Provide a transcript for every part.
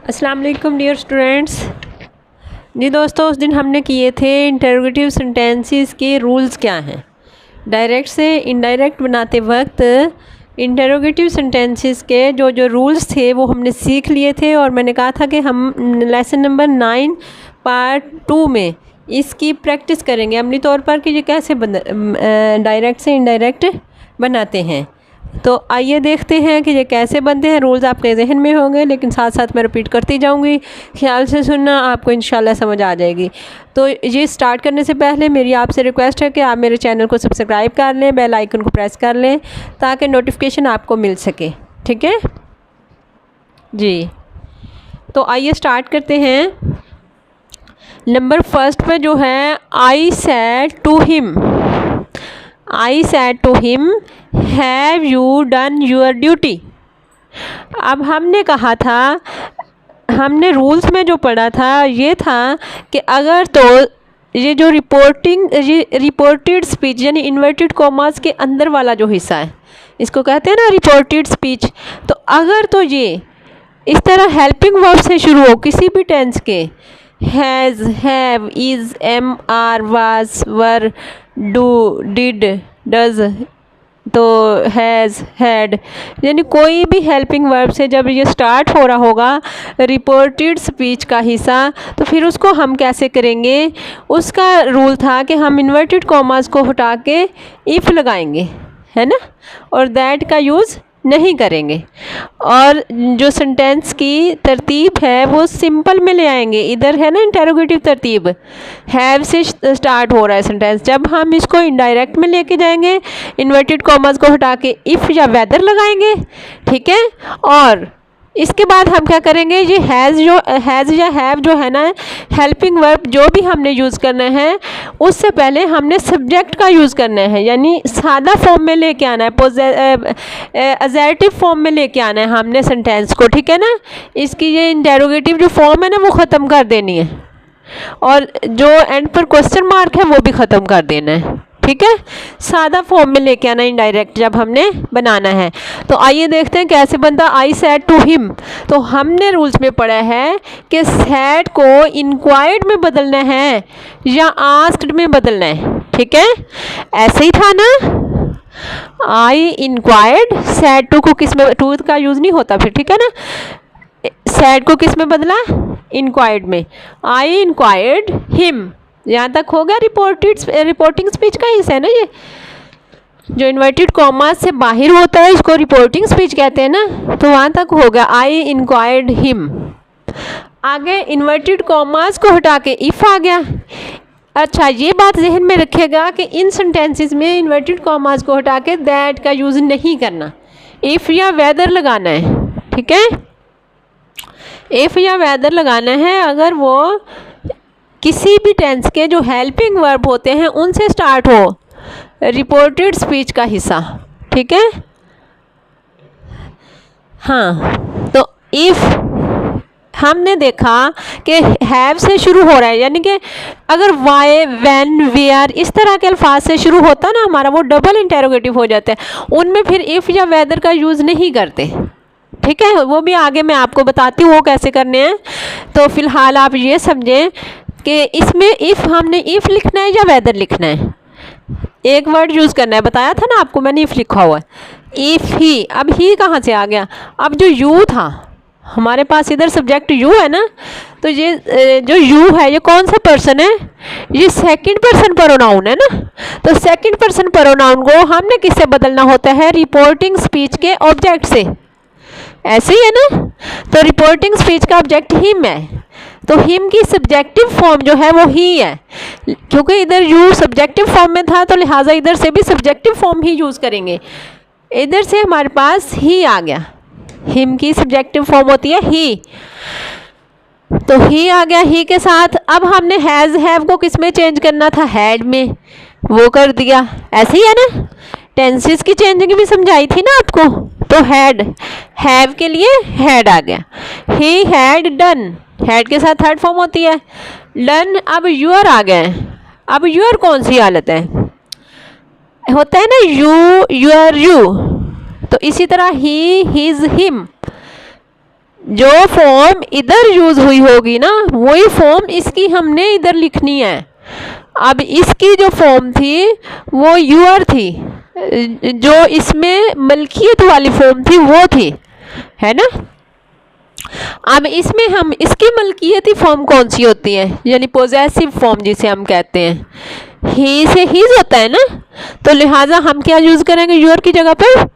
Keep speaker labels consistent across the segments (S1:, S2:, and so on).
S1: अस्सलाम वालेकुम dear students. जी दोस्तों, उस दिन हमने किए थे इंटरोगेटिव सेंटेंसेस के रूल्स क्या हैं। डायरेक्ट से इनडायरेक्ट बनाते वक्त इंटरोगेटिव सेंटेंसेस के जो जो रूल्स थे वो हमने सीख लिए थे, और मैंने कहा था कि हम लेसन नंबर 9 पार्ट 2 में इसकी प्रैक्टिस करेंगे अमली तौर पर कि ये कैसे डायरेक्ट से इनडायरेक्ट बनाते हैं। तो आइए देखते हैं कि ये कैसे बनते हैं। रूल्स आपके जहन में होंगे, लेकिन साथ साथ मैं रिपीट करती जाऊंगी, ख्याल से सुनना, आपको इंशाल्लाह समझ आ जाएगी। तो ये स्टार्ट करने से पहले मेरी आपसे रिक्वेस्ट है कि आप मेरे चैनल को सब्सक्राइब कर लें, बेल आइकन को प्रेस कर लें ताकि नोटिफिकेशन आपको मिल सके। ठीक है जी, तो आइए स्टार्ट करते हैं। नंबर फर्स्ट पे जो है, I said to him. I said to him, have you done your duty. अब हमने कहा था, हमने रूल्स में जो पढ़ा था ये था कि अगर तो ये जो रिपोर्टेड स्पीच यानी इन्वर्टेड कॉमास के अंदर वाला जो हिस्सा है, इसको कहते हैं ना रिपोर्टेड स्पीच। तो अगर तो ये इस तरह हेल्पिंग वर्ब से शुरू हो किसी भी टेंस के, has, have, is, am, are, was, were, do, did, does, तो हैज़, हैड, यानी कोई भी हेल्पिंग वर्ब से जब ये स्टार्ट हो रहा होगा रिपोर्टेड स्पीच का हिस्सा, तो फिर उसको हम कैसे करेंगे। उसका रूल था कि हम इन्वर्टेड कॉमास को हटा के इफ़ लगाएंगे, है ना, और दैट का यूज़ नहीं करेंगे। और जो सेंटेंस की तरतीब है वो सिंपल में ले आएंगे। इधर है ना इंटेरोगेटिव तरतीब, हैव से स्टार्ट हो रहा है सेंटेंस, जब हम इसको इनडायरेक्ट में लेके जाएंगे इन्वर्टेड कॉमास को हटा के इफ़ या वेदर लगाएंगे। ठीक है, और इसके बाद हम क्या करेंगे, ये हैज़ या हैव जो है ना हेल्पिंग वर्ब जो भी हमने यूज़ करना है, उससे पहले हमने सब्जेक्ट का यूज़ करना है, यानी सादा फॉर्म में लेके आना है, अजर्टिव फॉर्म में लेके आना है हमने सेंटेंस को। ठीक है ना, इसकी ये इंटेरोगेटिव जो फॉर्म है ना वो ख़त्म कर देनी है, और जो एंड पर क्वेश्चन मार्क है वो भी ख़त्म कर देना है। ठीक है, सादा फॉर्म में लेके आना इनडायरेक्ट जब हमने बनाना है। तो आइए देखते हैं कैसे बनता। आई सैड टू हिम, तो हमने रूल्स में पढ़ा है कि सैड को इंक्वायर्ड में बदलना है या आस्क्ड में बदलना है। ठीक है, ऐसे ही था ना, आई इंक्वायर्ड, सैड टू को किस में, टू का यूज़ नहीं होता फिर। ठीक है ना, सैड को किस में बदला, इंक्वायर्ड में। आई इंक्वायर्ड हिम, यहाँ तक हो गया। रिपोर्टिंग स्पीच का हिस्सा है ना ये, जो इन्वर्टेड कॉमास से बाहर होता है इसको रिपोर्टिंग स्पीच कहते हैं ना, तो वहाँ तक हो गया आई इंक्वायर्ड हिम। आगे इन्वर्टेड कॉमास को हटा के इफ़ आ गया। अच्छा, ये बात जहन में रखिएगा कि इन सेंटेंसेस में इन्वर्टेड कॉमास को हटा के दैट का यूज़ नहीं करना, इफ़ या वेदर लगाना है। ठीक है, इफ़ या वेदर लगाना है अगर वो किसी भी टेंस के जो हेल्पिंग वर्ब होते हैं उनसे स्टार्ट हो रिपोर्टेड स्पीच का हिस्सा। ठीक है, हाँ, तो इफ़ हमने देखा कि हैव से शुरू हो रहा है, यानी कि अगर वाई, व्हेन, वेयर इस तरह के अल्फाज से शुरू होता ना हमारा, वो डबल इंटेरोगेटिव हो जाते हैं, उनमें फिर इफ़ या वेदर का यूज़ नहीं करते। ठीक है, वो भी आगे मैं आपको बताती हूँ वो कैसे करने हैं। तो फ़िलहाल आप ये समझें कि इसमें इफ़ हमने इफ़ लिखना है या वेदर लिखना है, एक वर्ड यूज़ करना है। बताया था ना आपको मैंने इफ़ लिखा हुआ है। इफ़ ही, अब ही कहाँ से आ गया, अब जो यू था हमारे पास, इधर सब्जेक्ट यू है ना, तो ये जो यू है ये कौन सा पर्सन है, ये सेकंड पर्सन प्रोनाउन है ना, तो सेकंड पर्सन प्रोनाउन को हमने किससे बदलना होता है, रिपोर्टिंग स्पीच के ऑब्जेक्ट से। ऐसे ही है ना, तो रिपोर्टिंग स्पीच का ऑब्जेक्ट हिम है, तो हिम की सब्जेक्टिव फॉर्म जो है वो ही है, क्योंकि इधर यू सब्जेक्टिव फॉर्म में था तो लिहाजा इधर से भी सब्जेक्टिव फॉर्म ही यूज़ करेंगे। इधर से हमारे पास ही आ गया, हिम की सब्जेक्टिव फॉर्म होती है ही, तो ही आ गया। ही के साथ अब हमने हैज़, हैव को किस में चेंज करना था, हैड में, वो कर दिया। ऐसे ही है ना, टेंसेस की चेंजिंग भी समझाई थी ना आपको, तो हैड, हैव के लिए हैड आ गया। ही हैड डन, हैड के साथ थर्ड फॉर्म होती है डन। अब यूर आ गए, अब यूर कौन सी हालत है, होता है ना यू, यूर, यू, तो इसी तरह ही, हिज, हिम, जो फॉर्म इधर यूज हुई होगी ना, वही फॉर्म इसकी हमने इधर लिखनी है। अब इसकी जो फॉर्म थी वो यूर थी, जो इसमें मलकियत वाली फॉर्म थी वो थी, है ना। अब इसमें हम इसकी मलकियती फॉर्म कौन सी होती है, यानी पोजेसिव फॉर्म जिसे हम कहते हैं, ही से हिज होता है ना, तो लिहाजा हम क्या यूज करेंगे यूर की जगह पर,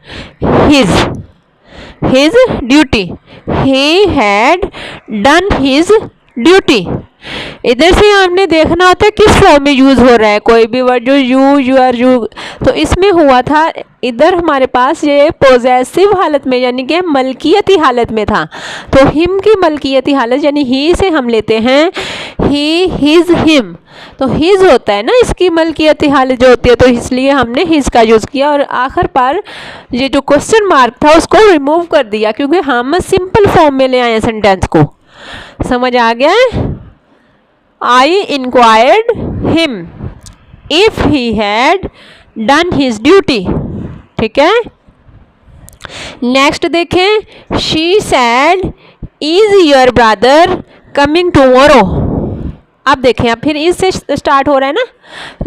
S1: his duty, he had done his duty. इधर से हमने देखना होता है किस फॉर्म में यूज हो रहा है कोई भी वर्ड, जो यू आर यू, तो इसमें हुआ था इधर हमारे पास ये पोजेसिव हालत में यानी कि मलकियती हालत में था। तो हिम की मलकियती हालत यानी ही से हम लेते हैं ही हिज हिम, तो हिज होता है ना इसकी मलकियती हालत जो होती है, तो इसलिए हमने हिज का यूज़ किया। और आखिर पर ये जो क्वेश्चन मार्क था उसको रिमूव कर दिया, क्योंकि हम सिंपल फॉर्म में ले आए हैं सेंटेंस को। समझ आ गया है। I inquired him if he had done his duty। ठीक है, नेक्स्ट देखें, she said is your brother coming tomorrow। अब देखें, अब फिर इससे स्टार्ट हो रहा है ना,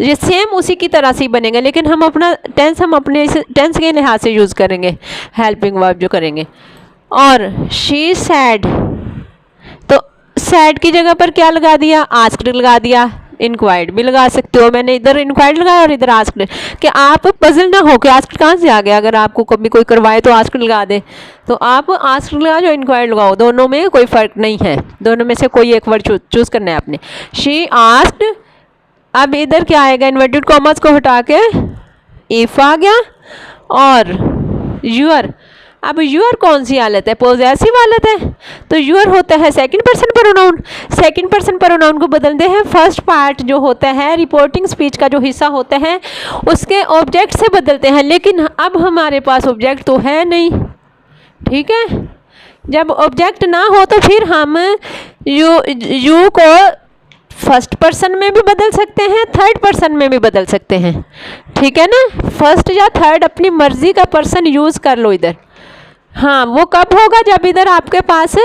S1: ये सेम उसी की तरह से ही बनेगा, लेकिन हम अपना टेंस हम अपने टेंस के लिहाज से यूज़ करेंगे, हेल्पिंग वर्ब जो करेंगे। और she said, सैड की जगह पर क्या लगा दिया, आस्क्ड लगा दिया, इंक्वायर्ड भी लगा सकते हो। मैंने इधर इंक्वायर्ड लगाया और इधर आस्क्ड, कि आप पजल ना हो कि आस्क्ड कहाँ से आ गया, अगर आपको कभी कोई करवाए तो आस्क्ड लगा दे, तो आप आस्क्ड लगा जो इंक्वायर्ड लगाओ, दोनों में कोई फ़र्क नहीं है, दोनों में से कोई एक वर्ड चूज़ करना है आपने। शी आस्क्ड, अब इधर क्या आएगा, इन्वर्टेड कॉमर्स को हटा के इफ आ गया, और यूर। अब यूर कौन सी हालत है, पोजेसिव हालत है, तो यूर होता है second person pronoun. Second person pronoun को बदलते हैं फर्स्ट पार्ट जो होता है रिपोर्टिंग स्पीच का जो हिस्सा होता है उसके ऑब्जेक्ट से बदलते हैं, लेकिन अब हमारे पास ऑब्जेक्ट तो है नहीं। ठीक है, जब ऑब्जेक्ट ना हो तो फिर हम यू को फर्स्ट पर्सन में भी बदल सकते हैं, थर्ड पर्सन में भी बदल सकते हैं। ठीक है ना, फर्स्ट या थर्ड अपनी मर्जी का पर्सन यूज़ कर लो इधर। हाँ, वो कब होगा, जब इधर आपके पास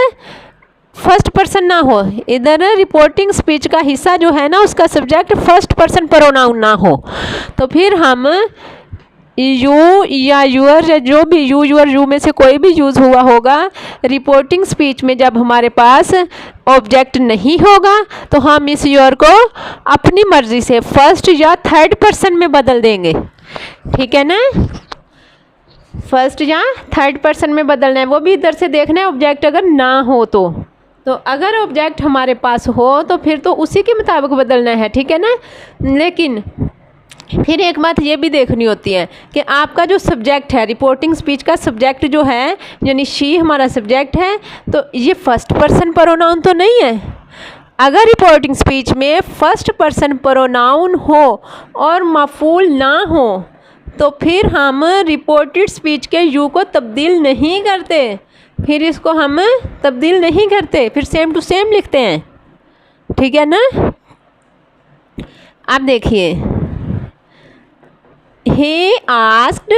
S1: फर्स्ट पर्सन ना हो, इधर रिपोर्टिंग स्पीच का हिस्सा जो है ना उसका सब्जेक्ट फर्स्ट पर्सन प्रोनाउन ना हो, तो फिर हम यू या यूअर या जो भी यू यूअर यू में से कोई भी यूज़ हुआ होगा रिपोर्टिंग स्पीच में, जब हमारे पास ऑब्जेक्ट नहीं होगा तो हम इस यूअर को अपनी मर्जी से फर्स्ट या थर्ड पर्सन में बदल देंगे। ठीक है ना, फर्स्ट या थर्ड पर्सन में बदलना है, वो भी इधर से देखना है ऑब्जेक्ट अगर ना हो तो अगर ऑब्जेक्ट हमारे पास हो तो फिर तो उसी के मुताबिक बदलना है। ठीक है ना, लेकिन फिर एक बात ये भी देखनी होती है कि आपका जो सब्जेक्ट है रिपोर्टिंग स्पीच का सब्जेक्ट जो है यानी शी हमारा सब्जेक्ट है, तो ये फर्स्ट पर्सन प्रोनाउन तो नहीं है। अगर रिपोर्टिंग स्पीच में फर्स्ट पर्सन प्रोनाउन हो और मफूल ना हो तो फिर हम रिपोर्टेड स्पीच के यू को तब्दील नहीं करते, फिर इसको हम तब्दील नहीं करते, फिर सेम टू सेम लिखते हैं। ठीक है ना, अब देखिए, ही आस्क्ड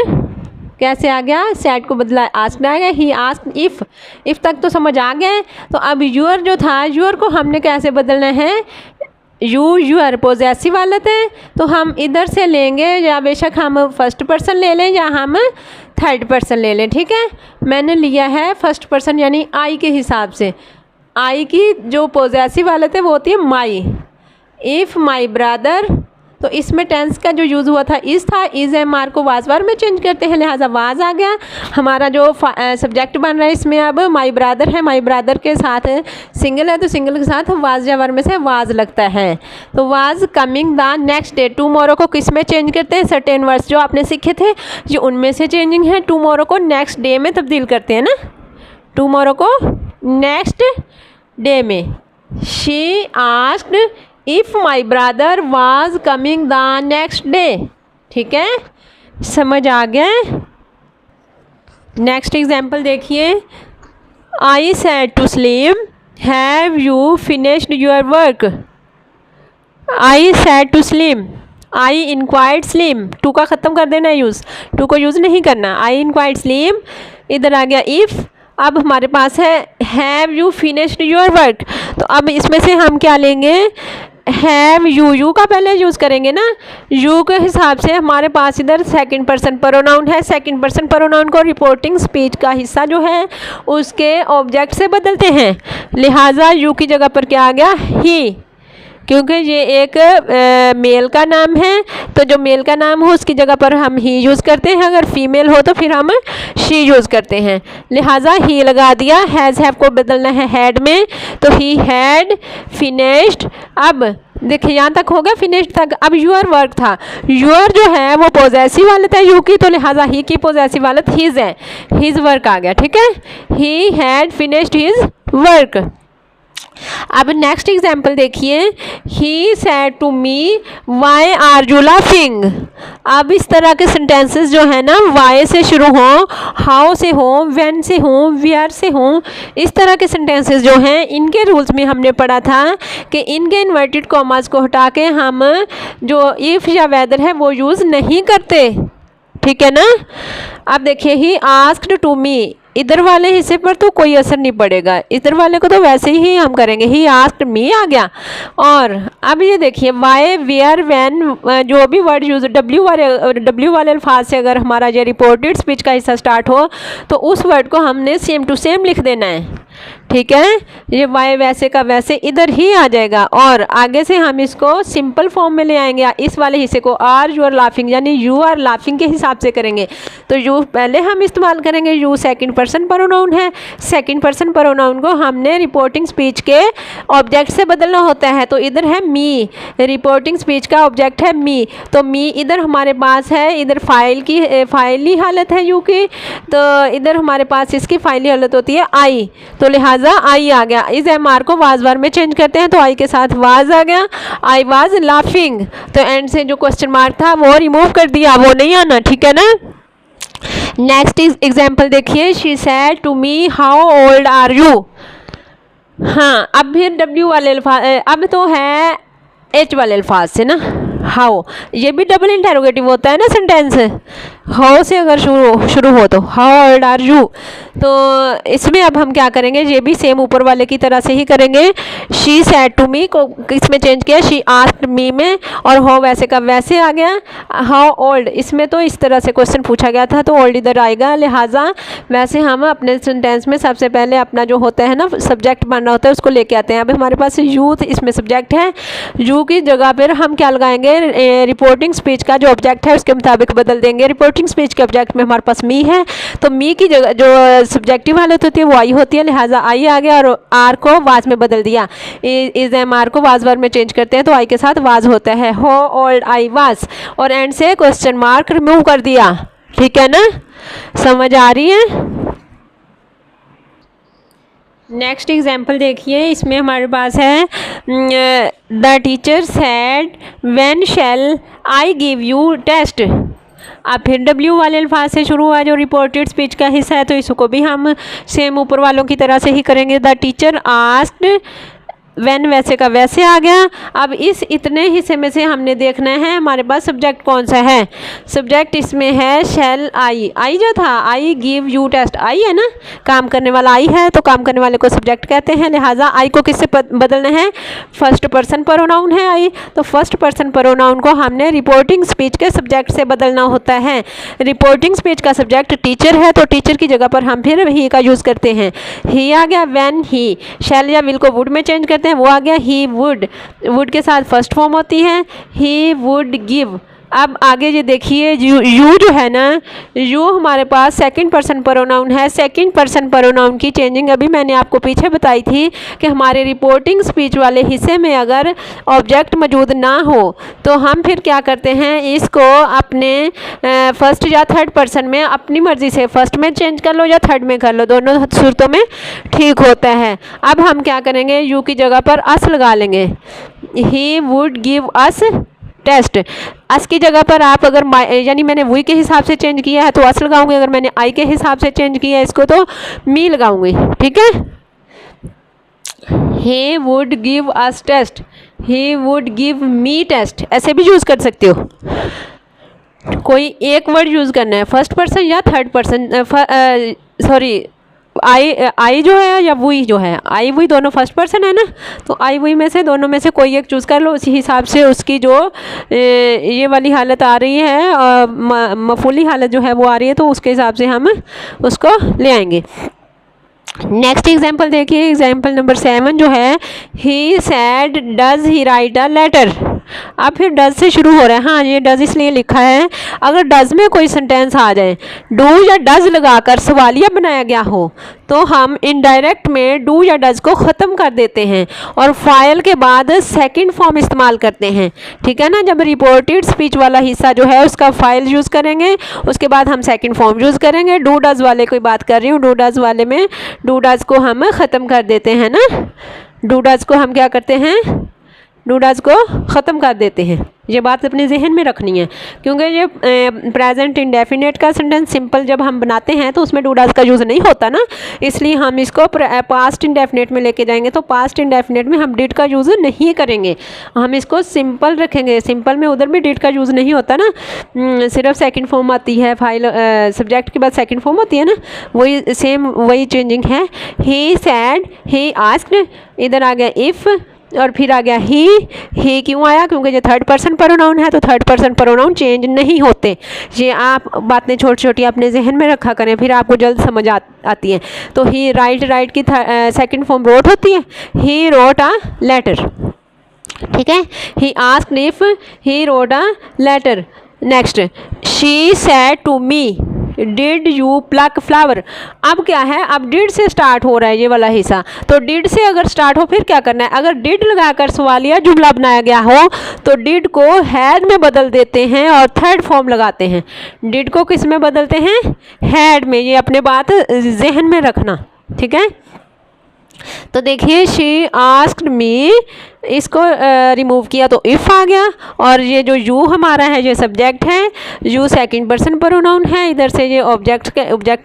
S1: कैसे आ गया, सेट को बदला आस्क्ड आ गया, ही आस्क्ड इफ़ तक तो समझ आ गए। तो अब यूअर जो था, यूअर को हमने कैसे बदलना है, यूअर पोजेसिव हालत है तो हम इधर से लेंगे, या बेशक हम फर्स्ट पर्सन ले लें या हम थर्ड पर्सन ले लें। ठीक है, मैंने लिया है फर्स्ट पर्सन यानी आई के हिसाब से। आई की जो पोजेसिव हालत है वो होती है माई। इफ़ माई ब्रदर, तो इसमें टेंस का जो यूज़ हुआ था इस था, इज़ एम आर को वाज वार में चेंज करते हैं, लिहाजा वाज आ गया। हमारा जो सब्जेक्ट बन रहा है इसमें अब माई ब्रदर है, माई ब्रदर के साथ सिंगल है तो सिंगल के साथ वाज या वर में से वाज लगता है, तो was coming the next day. Tomorrow को किस में चेंज करते हैं, सर्टेन वर्ड्स जो आपने सीखे थे ये उनमें से चेंजिंग है। टुमारो को नेक्स्ट डे में तब्दील करते हैं ना, टुमारो को नेक्स्ट डे में। She asked if my brother was coming the next day. ठीक है, समझ आ गया। नेक्स्ट एग्जाम्पल देखिए, I said to Saleem have you finished your work. I said to Saleem, I inquired Saleem, टू का ख़त्म कर देना है यूज़, टू को यूज़ नहीं करना। आई इंक्वायर्ड स्लीम, इधर आ गया इफ़, अब हमारे पास है have you finished your work, तो अब इसमें से हम क्या लेंगे, हैव यू का पहले यूज़ करेंगे ना, यू के हिसाब से हमारे पास इधर सेकंड पर्सन प्रोनाउन है। सेकंड पर्सन प्रोनाउन को रिपोर्टिंग स्पीच का हिस्सा जो है उसके ऑब्जेक्ट से बदलते हैं, लिहाजा यू की जगह पर क्या आ गया, ही, क्योंकि ये एक मेल का नाम है, तो जो मेल का नाम हो उसकी जगह पर हम ही यूज़ करते हैं, अगर फीमेल हो तो फिर हम शी यूज़ करते हैं, लिहाजा ही लगा दिया। हैज़ हैव को बदलना है हैड में, तो ही हैड फिनिश्ड। अब देखिए यहाँ तक हो गया फिनिश्ड तक। अब यूअर वर्क था, यूअर जो है वो पॉजेसिव हालत है यू की, तो लिहाजा ही की पॉजेसिव हालत हिज है, हिज वर्क आ गया, ठीक है, he had finished his work. अब नेक्स्ट एग्जाम्पल देखिए, he said to me why are you laughing. अब इस तरह के सेंटेंसेस जो है ना वाई से शुरू हो, हाउ से हो, व्हेन से हो, वेयर से हो, इस तरह के सेंटेंसेस जो हैं इनके रूल्स में हमने पढ़ा था कि इनके इन्वर्टेड कॉमास को हटा के हम जो इफ़ या वेदर है वो यूज़ नहीं करते, ठीक है ना। अब देखिए, ही आस्क्ड टू मी, इधर वाले हिस्से पर तो कोई असर नहीं पड़ेगा, इधर वाले को तो वैसे ही हम करेंगे, ही आस्क्ड मी आ गया। और अब ये देखिए, वाई, वेयर, व्हेन, जो भी वर्ड यूज डब्ल्यू वाले अल्फाज से अगर हमारा ये रिपोर्टेड स्पीच का हिस्सा स्टार्ट हो तो उस वर्ड को हमने सेम टू सेम लिख देना है, ठीक है। ये वाई वैसे का वैसे इधर ही आ जाएगा, और आगे से हम इसको सिंपल फॉर्म में ले आएंगे। इस वाले हिस्से को आर यू आर लाफिंग यानी यू आर लाफिंग के हिसाब से करेंगे, तो यू पहले हम इस्तेमाल करेंगे, यू सेकंड पर्सन प्रोनाउन है, सेकंड पर्सन प्रोनाउन को हमने रिपोर्टिंग स्पीच के ऑब्जेक्ट से बदलना होता है, तो इधर है मी, रिपोर्टिंग स्पीच का ऑब्जेक्ट है मी, तो मी इधर हमारे पास है, इधर फाइली हालत है यू की, तो इधर हमारे पास इसकी फाइली हालत होती है आई, तो लिहाजा आई आ गया। इस एम आर को वाज वार में चेंज करते हैं, तो आई के साथ वाज आ गया, आई वाज लाफिंग, तो एंड से जो क्वेश्चन मार्क था वो रिमूव कर दिया, वो नहीं आना, ठीक है ना। नेक्स्ट एग्जाम्पल देखिए, she said to me how old are you. हाँ, अब फिर डब्ल्यू वाले अल्फाज, अब तो है एच वाले अल्फाज से ना, हाउ, ये भी डबल इंटेरोगेटिव होता है ना सेंटेंस, हाउ से अगर शुरू हो तो हाउ ओल्ड आर यू, तो इसमें अब हम क्या करेंगे, ये भी सेम ऊपर वाले की तरह से ही करेंगे। शी सेड टू मी को इसमें चेंज किया, शी आस्क्ड मी में, और हाउ वैसे का वैसे आ गया। हाउ ओल्ड, इसमें तो इस तरह से क्वेश्चन पूछा गया था तो ओल्ड इधर आएगा, लिहाजा वैसे हम अपने सेंटेंस में सबसे पहले अपना जो होता है ना सब्जेक्ट बनना होता है उसको लेके आते हैं। अब हमारे पास यूथ इसमें सब्जेक्ट है, यू की जगह पर हम क्या लगाएंगे, रिपोर्टिंग स्पीच का जो ऑब्जेक्ट है उसके मुताबिक बदल देंगे। रिपोर्टिंग स्पीच के ऑब्जेक्ट में हमारे पास मी है, तो मी की जगह जो सब्जेक्टिव हालत होती है वो आई होती है, लिहाजा आई आ गया, और आर को वाज में बदल दिया। इस एम आर को वाज वर्ड में चेंज करते हैं तो आई के साथ वाज होता है, हाउ ओल्ड आई वाज, और एंड से क्वेश्चन मार्क रिमूव कर दिया, ठीक है ना, समझ आ रही है। नेक्स्ट एग्जाम्पल देखिए, इसमें हमारे पास है the teacher said when shall I give you test. अब फिर डब्ल्यू वाले अल्फाज से शुरू हुआ जो रिपोर्टेड स्पीच का हिस्सा है, तो इसको भी हम सेम ऊपर वालों की तरह से ही करेंगे। द टीचर आस्क्ड, व्हेन वैसे का वैसे आ गया। अब इस इतने हिस्से में से हमने देखना है हमारे पास सब्जेक्ट कौन सा है। सब्जेक्ट इसमें है शैल आई, आई जो था आई गिव यू टेस्ट, आई है ना, काम करने वाला आई है, तो काम करने वाले को सब्जेक्ट कहते हैं, लिहाजा आई को किससे बदलना है, फर्स्ट पर्सन प्रोनाउन है आई, तो फर्स्ट पर्सन प्रोनाउन को हमने रिपोर्टिंग स्पीच के सब्जेक्ट से बदलना होता है। रिपोर्टिंग स्पीच का सब्जेक्ट टीचर है, तो टीचर की जगह पर हम फिर ही का यूज़ करते हैं। ही आ गया, व्हेन ही, शैल या विल को वुड में चेंज करते हैं, वो आ गया ही वुड, वुड के साथ फर्स्ट फॉर्म होती है, ही वुड गिव। अब आगे ये देखिए, यू जो है ना, यू हमारे पास सेकंड पर्सन प्रोनाउन है। सेकंड पर्सन प्रोनाउन की चेंजिंग अभी मैंने आपको पीछे बताई थी कि हमारे रिपोर्टिंग स्पीच वाले हिस्से में अगर ऑब्जेक्ट मौजूद ना हो तो हम फिर क्या करते हैं, इसको अपने फर्स्ट या थर्ड पर्सन में अपनी मर्ज़ी से फर्स्ट में चेंज कर लो या थर्ड में कर लो, दोनों सूरतों में ठीक होता है। अब हम क्या करेंगे, यू की जगह पर अस लगा लेंगे, he would give us test. Us की जगह पर आप अगर यानी मैंने वी के हिसाब से चेंज किया है तो अस लगाऊंगी, अगर मैंने आई के हिसाब से चेंज किया है इसको तो मी लगाऊंगी, ठीक है। He would give us test, he would give me test, ऐसे भी यूज़ कर सकते हो। कोई एक वर्ड यूज़ करना है, फर्स्ट पर्सन या थर्ड पर्सन, सॉरी आई जो है या वी जो है, आई वी दोनों फर्स्ट पर्सन है ना, तो आई वी में से दोनों में से कोई एक चूज़ कर लो, उसी हिसाब से उसकी जो ये वाली हालत आ रही है, मफूली हालत जो है वो आ रही है, तो उसके हिसाब से हम उसको ले आएंगे। नेक्स्ट एग्जाम्पल देखिए, एग्जाम्पल नंबर 7 जो है, he said does he write a letter. अब फिर डज से शुरू हो रहा है, हाँ ये डज इसलिए लिखा है, अगर डज में कोई सेंटेंस आ जाए, डू या डज लगाकर सवालिया बनाया गया हो, तो हम इनडायरेक्ट में डू या डज को ख़त्म कर देते हैं और फाइल के बाद सेकंड फॉर्म इस्तेमाल करते हैं, ठीक है ना। जब रिपोर्टेड स्पीच वाला हिस्सा जो है उसका फाइल यूज़ करेंगे, उसके बाद हम सेकंड फॉर्म यूज़ करेंगे। डू डज वाले कोई बात कर रही हूँ, डू डज वाले में डू डज को हम ख़त्म कर देते हैं ना, डू डज को हम क्या करते हैं, डू डज को ख़त्म कर देते हैं। ये बात अपने जहन में रखनी है, क्योंकि ये प्रेजेंट इंडेफिनेट का सेंटेंस सिंपल जब हम बनाते हैं तो उसमें डू डज का यूज़ नहीं होता ना, इसलिए हम इसको पास्ट इंडेफिनेट में लेके जाएंगे, तो पास्ट इंडेफिनेट में हम डिड का यूज़ नहीं करेंगे, हम इसको सिंपल रखेंगे। सिंपल में उधर भी डिड का यूज़ नहीं होता ना, सिर्फ सेकंड फॉर्म आती है, फाइल सब्जेक्ट के बाद सेकंड फॉर्म होती है ना, वही सेम वही चेंजिंग है। ही सैड, ही आस्क्ड, इधर आ गया इफ़ और फिर आ गया ही क्यों आया, क्योंकि ये थर्ड पर्सन प्रोनाउन है, तो थर्ड पर्सन प्रोनाउन चेंज नहीं होते। ये आप बातें छोटी छोटी अपने जहन में रखा करें, फिर आपको जल्द समझ आती है। तो ही राइट की सेकंड फॉर्म रोट होती है, ही रोट अ लेटर, ठीक है। He asked if he wrote a letter. Next, she said to me did you pluck flower. अब क्या है, अब डिड से स्टार्ट हो रहा है ये वाला हिस्सा, तो डिड से अगर स्टार्ट हो फिर क्या करना है, अगर डिड लगाकर सवालिया जुमला बनाया गया हो तो डिड को हैड में बदल देते हैं और थर्ड फॉर्म लगाते हैं। डिड को किस में बदलते हैं, हैड में, ये अपने बात जहन में रखना, ठीक है। तो देखिए, शी आस्क्ड मी, इसको रिमूव किया तो इफ़ आ गया, और ये जो यू हमारा है ये सब्जेक्ट है, यू सेकंड पर्सन प्रोनाउन है, इधर से ये ऑब्जेक्ट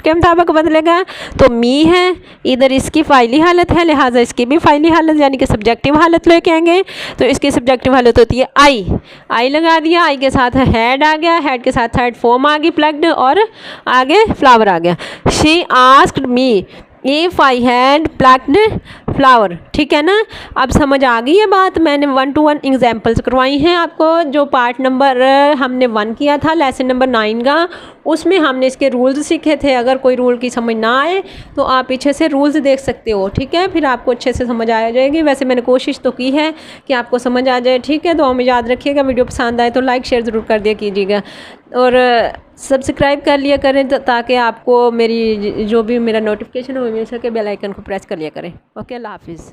S1: के मुताबिक बदलेगा, तो मी है, इधर इसकी फाइली हालत है, लिहाजा इसकी भी फाइली हालत यानी कि सब्जेक्टिव हालत लेके आएंगे, तो इसकी सब्जेक्टिव हालत होती है आई लगा दिया, आई के साथ हैड आ गया, हैड के साथ थर्ड फॉर्म आ गई प्लग्ड, और आगे फ्लावर आ गया। She asked me if I had plucked flower, ठीक है ना। अब समझ आ गई है बात, मैंने 1 to 1 एग्जाम्पल्स करवाई हैं आपको। जो पार्ट नंबर हमने 1 किया था लेसन नंबर 9 का, उसमें हमने इसके रूल्स सीखे थे। अगर कोई रूल की समझ ना आए तो आप पीछे से रूल्स देख सकते हो, ठीक है, फिर आपको अच्छे से समझ आ जाएगी। वैसे मैंने कोशिश तो की है कि आपको समझ आ जाए, ठीक है। तो हमें याद रखिएगा, वीडियो पसंद आए तो लाइक शेयर ज़रूर कर दिया कीजिएगा, और सब्सक्राइब कर लिया करें ताकि आपको मेरी जो भी मेरा नोटिफिकेशन हो मिल सके। बेल आइकन को प्रेस कर लिया करें। ओके, अल्लाह हाफिज़।